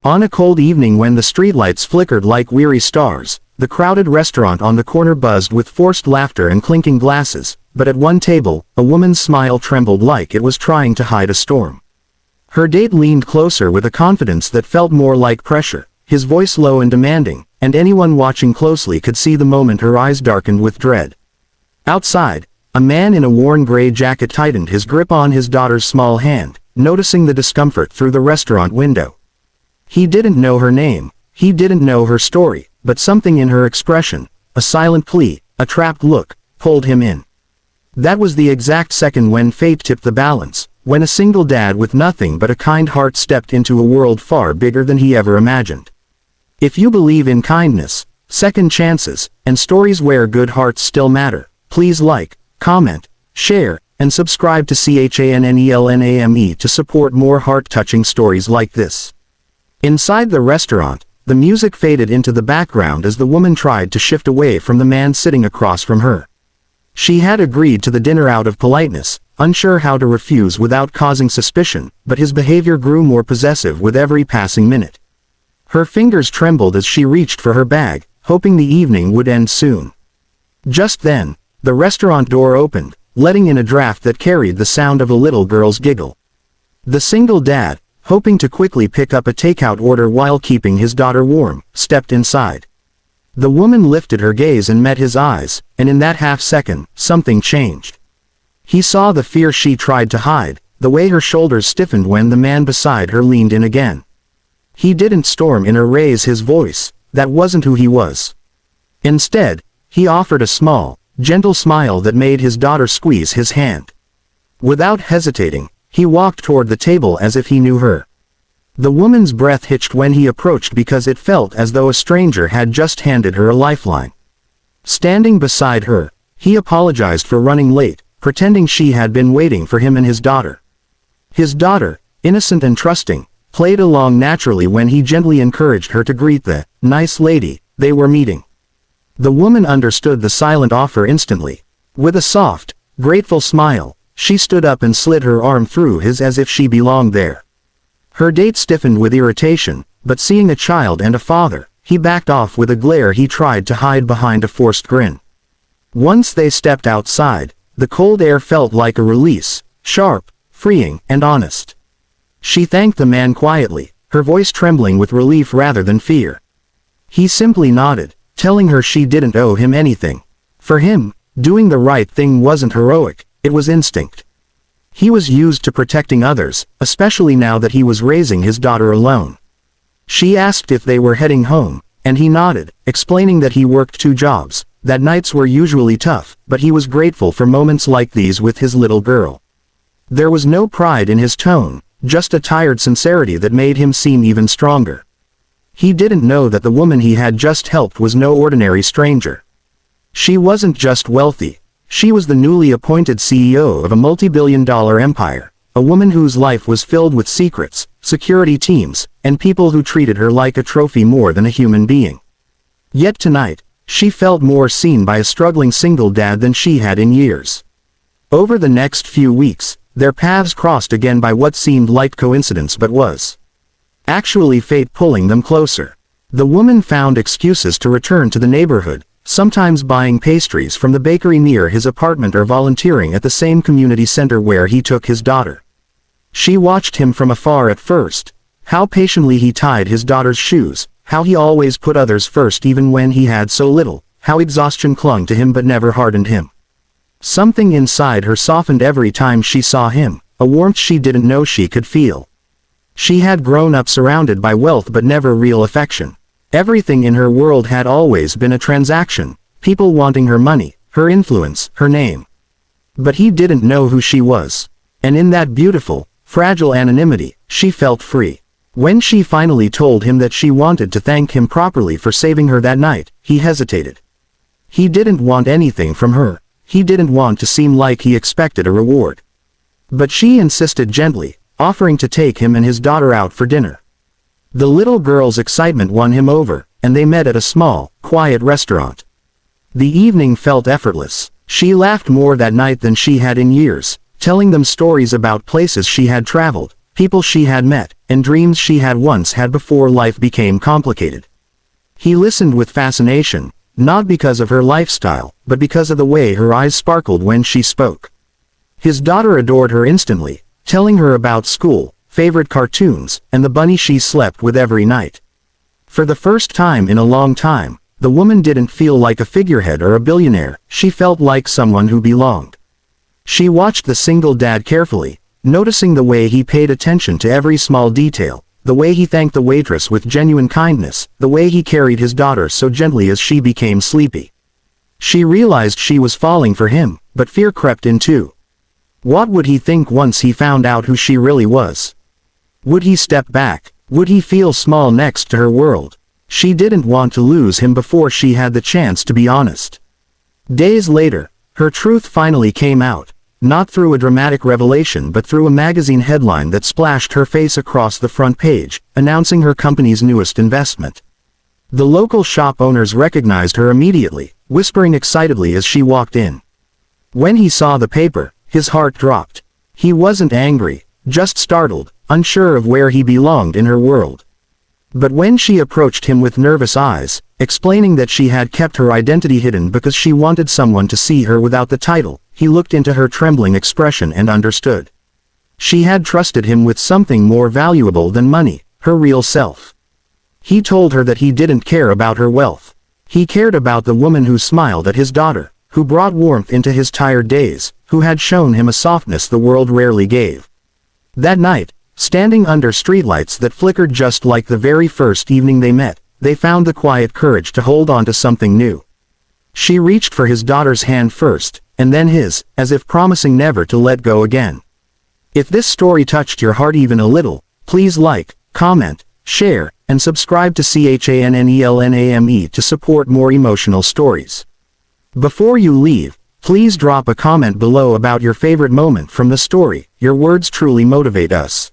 On a cold evening when the streetlights flickered like weary stars, the crowded restaurant on the corner buzzed with forced laughter and clinking glasses, but at one table, a woman's smile trembled like it was trying to hide a storm. Her date leaned closer with a confidence that felt more like pressure, his voice low and demanding, and anyone watching closely could see the moment her eyes darkened with dread. Outside, a man in a worn gray jacket tightened his grip on his daughter's small hand, noticing the discomfort through the restaurant window. He didn't know her name, he didn't know her story, but something in her expression, a silent plea, a trapped look, pulled him in. That was the exact second when fate tipped the balance, when a single dad with nothing but a kind heart stepped into a world far bigger than he ever imagined. If you believe in kindness, second chances, and stories where good hearts still matter, please like, comment, share, and subscribe to CHANNELNAME to support more heart-touching stories like this. Inside the restaurant, the music faded into the background as the woman tried to shift away from the man sitting across from her. She had agreed to the dinner out of politeness, unsure how to refuse without causing suspicion, but his behavior grew more possessive with every passing minute. Her fingers trembled as she reached for her bag, hoping the evening would end soon. Just then, the restaurant door opened, letting in a draft that carried the sound of a little girl's giggle. The single dad, hoping to quickly pick up a takeout order while keeping his daughter warm, stepped inside. The woman lifted her gaze and met his eyes, and in that half-second, something changed. He saw the fear she tried to hide, the way her shoulders stiffened when the man beside her leaned in again. He didn't storm in or raise his voice, that wasn't who he was. Instead, he offered a small, gentle smile that made his daughter squeeze his hand. Without hesitating, he walked toward the table as if he knew her. The woman's breath hitched when he approached because it felt as though a stranger had just handed her a lifeline. Standing beside her, he apologized for running late, pretending she had been waiting for him and his daughter. His daughter, innocent and trusting, played along naturally when he gently encouraged her to greet the nice lady they were meeting. The woman understood the silent offer instantly. With a soft, grateful smile, she stood up and slid her arm through his as if she belonged there. Her date stiffened with irritation, but seeing a child and a father, he backed off with a glare he tried to hide behind a forced grin. Once they stepped outside, the cold air felt like a release, sharp, freeing, and honest. She thanked the man quietly, her voice trembling with relief rather than fear. He simply nodded, telling her she didn't owe him anything. For him, doing the right thing wasn't heroic, it was instinct. He was used to protecting others, especially now that he was raising his daughter alone. She asked if they were heading home, and he nodded, explaining that he worked 2 jobs, that nights were usually tough, but he was grateful for moments like these with his little girl. There was no pride in his tone, just a tired sincerity that made him seem even stronger. He didn't know that the woman he had just helped was no ordinary stranger. She wasn't just wealthy, she was the newly appointed CEO of a multi-billion-dollar empire, a woman whose life was filled with secrets, security teams, and people who treated her like a trophy more than a human being. Yet tonight, she felt more seen by a struggling single dad than she had in years. Over the next few weeks, their paths crossed again by what seemed like coincidence but was actually fate pulling them closer. The woman found excuses to return to the neighborhood, sometimes buying pastries from the bakery near his apartment or volunteering at the same community center where he took his daughter. She watched him from afar at first, how patiently he tied his daughter's shoes, how he always put others first even when he had so little, how exhaustion clung to him but never hardened him. Something inside her softened every time she saw him, a warmth she didn't know she could feel. She had grown up surrounded by wealth but never real affection. Everything in her world had always been a transaction, people wanting her money, her influence, her name. But he didn't know who she was. And in that beautiful, fragile anonymity, she felt free. When she finally told him that she wanted to thank him properly for saving her that night, he hesitated. He didn't want anything from her. He didn't want to seem like he expected a reward. But she insisted gently, offering to take him and his daughter out for dinner. The little girl's excitement won him over, and they met at a small, quiet restaurant. The evening felt effortless. She laughed more that night than she had in years, telling them stories about places she had traveled, people she had met, and dreams she had once had before life became complicated. He listened with fascination, not because of her lifestyle, but because of the way her eyes sparkled when she spoke. His daughter adored her instantly, telling her about school, favorite cartoons, and the bunny she slept with every night. For the first time in a long time, the woman didn't feel like a figurehead or a billionaire, she felt like someone who belonged. She watched the single dad carefully, noticing the way he paid attention to every small detail, the way he thanked the waitress with genuine kindness, the way he carried his daughter so gently as she became sleepy. She realized she was falling for him, but fear crept in too. What would he think once he found out who she really was? Would he step back? Would he feel small next to her world? She didn't want to lose him before she had the chance to be honest. Days later, her truth finally came out, not through a dramatic revelation but through a magazine headline that splashed her face across the front page, announcing her company's newest investment. The local shop owners recognized her immediately, whispering excitedly as she walked in. When he saw the paper, his heart dropped. He wasn't angry, just startled, unsure of where he belonged in her world. But when she approached him with nervous eyes, explaining that she had kept her identity hidden because she wanted someone to see her without the title, he looked into her trembling expression and understood. She had trusted him with something more valuable than money, her real self. He told her that he didn't care about her wealth. He cared about the woman who smiled at his daughter, who brought warmth into his tired days, who had shown him a softness the world rarely gave. That night, standing under streetlights that flickered just like the very first evening they met, they found the quiet courage to hold on to something new. She reached for his daughter's hand first, and then his, as if promising never to let go again. If this story touched your heart even a little, please like, comment, share, and subscribe to CHANNELNAME to support more emotional stories. Before you leave, please drop a comment below about your favorite moment from the story. Your words truly motivate us.